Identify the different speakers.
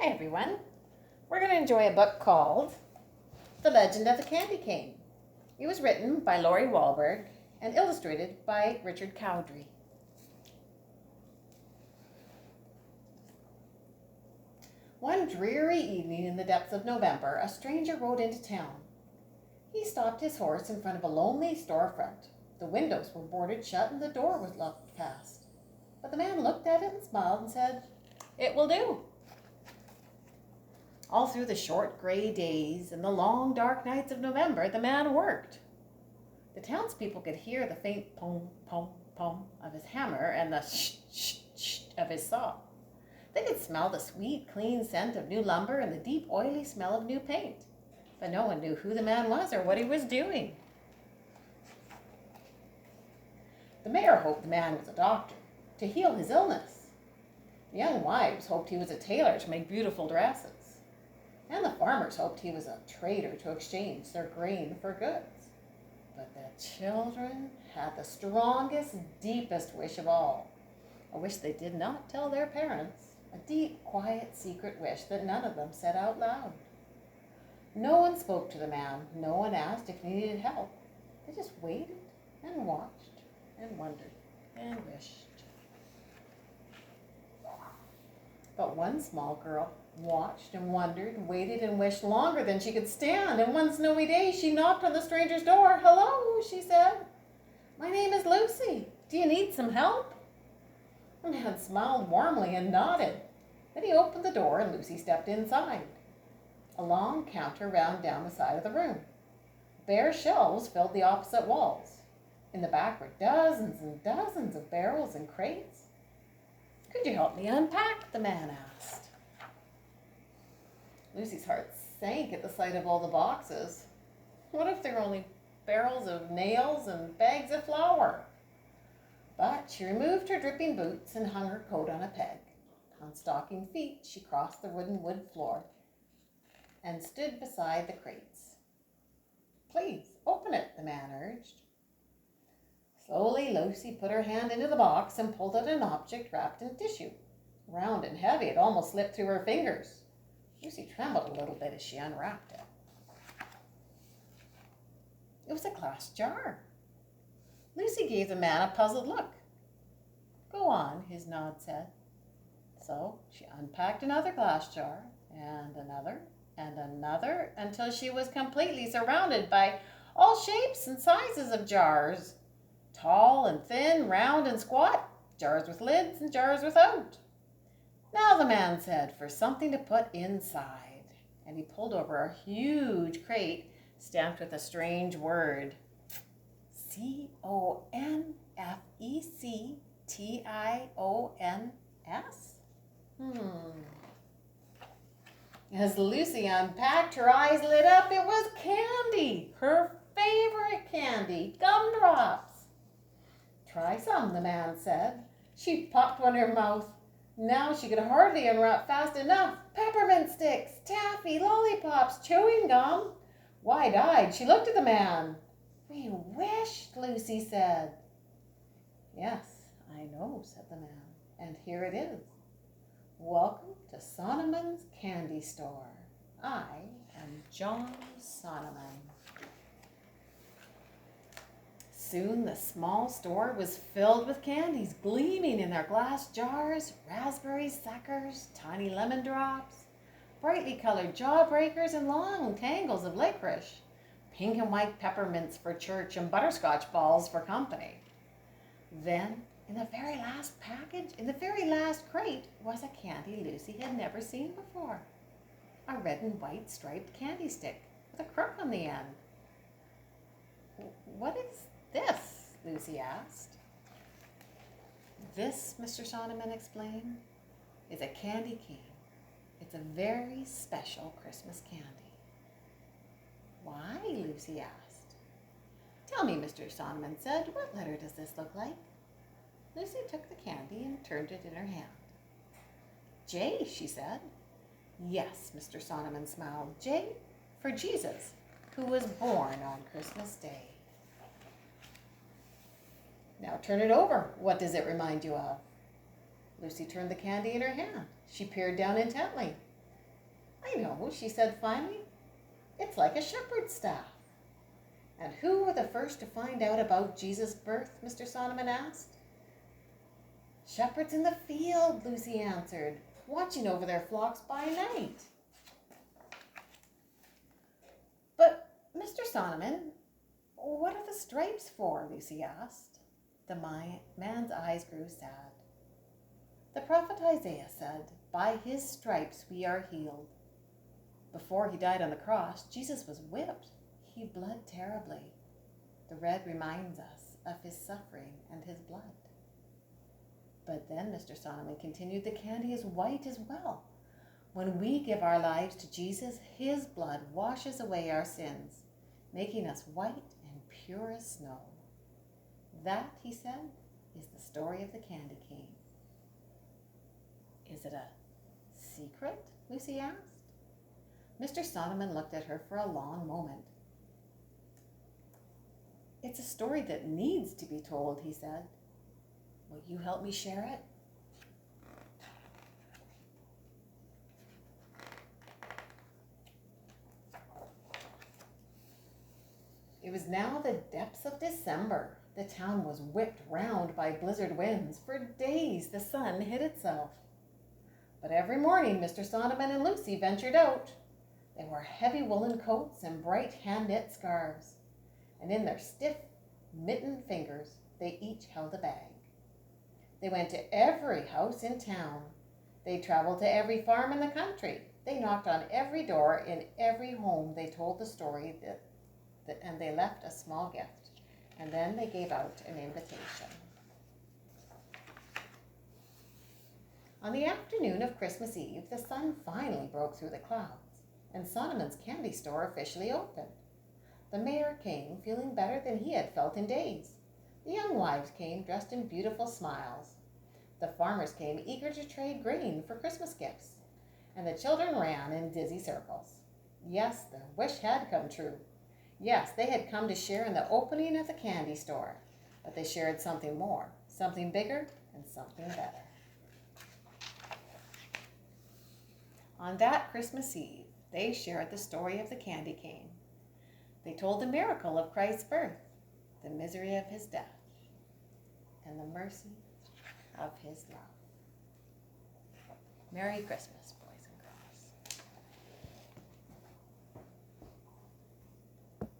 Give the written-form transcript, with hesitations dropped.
Speaker 1: Hi everyone. We're going to enjoy a book called The Legend of the Candy Cane. It was written by Lori Wahlberg and illustrated by Richard Cowdery. One dreary evening in the depths of November, a stranger rode into town. He stopped his horse in front of a lonely storefront. The windows were boarded shut and the door was locked fast. But the man looked at it and smiled and said, "It will do." All through the short gray days and the long dark nights of November, the man worked. The townspeople could hear the faint pom, pom, pom of his hammer and the sh, sh, sh of his saw. They could smell the sweet, clean scent of new lumber and the deep, oily smell of new paint. But no one knew who the man was or what he was doing. The mayor hoped the man was a doctor to heal his illness. The young wives hoped he was a tailor to make beautiful dresses. And the farmers hoped he was a trader to exchange their grain for goods. But the children had the strongest, deepest wish of all. A wish they did not tell their parents. A deep, quiet, secret wish that none of them said out loud. No one spoke to the man. No one asked if he needed help. They just waited and watched and wondered and wished. But one small girl watched and wondered, waited and wished longer than she could stand. And one snowy day she knocked on the stranger's door. "Hello," she said. "My name is Lucy. Do you need some help?" The man smiled warmly and nodded. Then he opened the door and Lucy stepped inside. A long counter ran down the side of the room. Bare shelves filled the opposite walls. In the back were dozens and dozens of barrels and crates. "Could you help me unpack?" the man asked. Lucy's heart sank at the sight of all the boxes. What if they were only barrels of nails and bags of flour? But she removed her dripping boots and hung her coat on a peg. On stocking feet, she crossed the wooden wood floor and stood beside the crates. "Please, open it," the man urged. Slowly, Lucy put her hand into the box and pulled out an object wrapped in tissue. Round and heavy, it almost slipped through her fingers. Lucy trembled a little bit as she unwrapped it. It was a glass jar. Lucy gave the man a puzzled look. "Go on," his nod said. So she unpacked another glass jar, and another, until she was completely surrounded by all shapes and sizes of jars. Tall and thin, round and squat, jars with lids and jars without. "Now," the man said, "for something to put inside." And he pulled over a huge crate stamped with a strange word. Confections? As Lucy unpacked, her eyes lit up. It was candy, her favorite candy, gumdrops. "Try some," the man said. She popped one in her mouth. Now she could hardly unwrap fast enough. Peppermint sticks, taffy, lollipops, chewing gum. Wide-eyed, she looked at the man. "We wished," Lucy said. "Yes, I know," said the man, "and here it is. Welcome to Sonneman's Candy Store. I am John Sonneman." Soon the small store was filled with candies, gleaming in their glass jars, raspberry suckers, tiny lemon drops, brightly colored jawbreakers, and long tangles of licorice, pink and white peppermints for church, and butterscotch balls for company. Then, in the very last package, in the very last crate, was a candy Lucy had never seen before. A red and white striped candy stick with a crook on the end. "What is this?" Lucy asked. "This," Mr. Sonneman explained, "is a candy cane. It's a very special Christmas candy." "Why?" Lucy asked. "Tell me," Mr. Sonneman said, "what letter does this look like?" Lucy took the candy and turned it in her hand. "J," she said. "Yes," Mr. Sonneman smiled. "J for Jesus, who was born on Christmas Day." "Now turn it over. What does it remind you of?" Lucy turned the candy in her hand. She peered down intently. I know, she said finally. It's like a shepherd's staff. And who were the first to find out about Jesus' birth? Mr. Sonneman asked. Shepherds in the field, Lucy answered, watching over their flocks by night. But, Mr. Sonneman, what are the stripes for? Lucy asked. The man's eyes grew sad. The prophet Isaiah said, by his stripes we are healed. Before he died on the cross, Jesus was whipped. He bled terribly. The red reminds us of his suffering and his blood. But then, Mr. Sonneman continued, the candy is white as well. When we give our lives to Jesus, his blood washes away our sins, making us white and pure as snow. That, he said, is the story of the candy cane. Is it a secret? Lucy asked. Mr. Sonneman looked at her for a long moment. It's a story that needs to be told, he said. Will you help me share it? It was now the depths of December. The town was whipped round by blizzard winds. For days the sun hid itself. But every morning Mr. Sonneman and Lucy ventured out. They wore heavy woolen coats and bright hand-knit scarves. And in their stiff, mittened fingers, they each held a bag. They went to every house in town. They traveled to every farm in the country. They knocked on every door in every home. They told the story and they left a small gift. And then they gave out an invitation. On the afternoon of Christmas Eve, the sun finally broke through the clouds, and Sonneman's candy store officially opened. The mayor came feeling better than he had felt in days. The young wives came dressed in beautiful smiles. The farmers came eager to trade grain for Christmas gifts, and the children ran in dizzy circles. Yes, their wish had come true. Yes, they had come to share in the opening of the candy store, but they shared something more, something bigger, and something better. On that Christmas Eve, they shared the story of the candy cane. They told the miracle of Christ's birth, the misery of his death, and the mercy of his love. Merry Christmas.